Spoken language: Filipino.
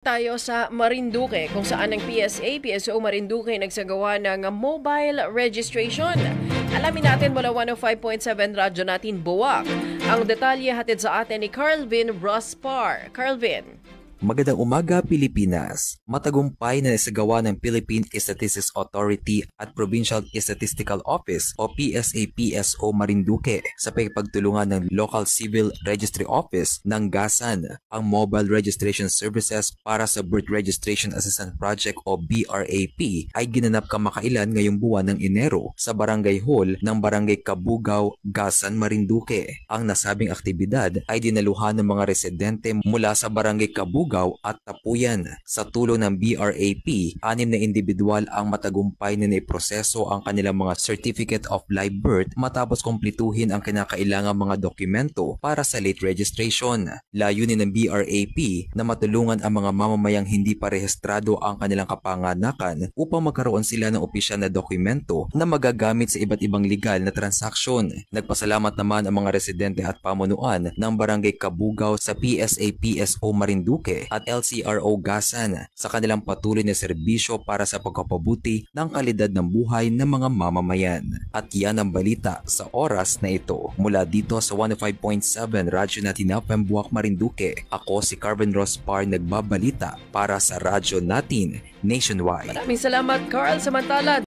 Tayo sa Marinduque kung saan ang PSO Marinduque nagsagawa ng mobile registration. Alamin natin mula 105.7 Radyo natin Buwak. Ang detalye hatid sa atin ni Carlvin Rospar. Carlvin. Magandang umaga, Pilipinas! Matagumpay na nasagawa ng Philippine Statistics Authority at Provincial Statistical Office o PSA-PSO Marinduque sa pagtulungan ng Local Civil Registry Office ng GASAN ang Mobile Registration Services para sa Birth Registration Assistance Project o BRAP ay ginanap kamakailan ngayong buwan ng Enero sa Barangay Hall ng Barangay Kabugao, GASAN, Marinduque. Ang nasabing aktibidad ay dinaluhan ng mga residente mula sa Barangay Kabugao at Tapuyan. Sa tulong ng BRAP, 6 na individual ang matagumpay na naiproseso ang kanilang mga Certificate of Live Birth matapos kumplituhin ang kinakailangang mga dokumento para sa late registration. Layunin ng BRAP na matulungan ang mga mamamayang hindi pa rehistrado ang kanilang kapanganakan upang magkaroon sila ng opisyal na dokumento na magagamit sa iba't ibang legal na transaksyon. Nagpasalamat naman ang mga residente at pamunuan ng Barangay Kabugao sa PSA-PSO Marinduque at LCRO GASAN sa kanilang patuloy na serbisyo para sa pagpapabuti ng kalidad ng buhay ng mga mamamayan. At yan ang balita sa oras na ito. Mula dito sa 105.7 Radyo natin Buwak, Marinduque, ako si Carlvin Rospar nagbabalita para sa Radyo natin Nationwide. Maraming salamat, Carl. Samantala,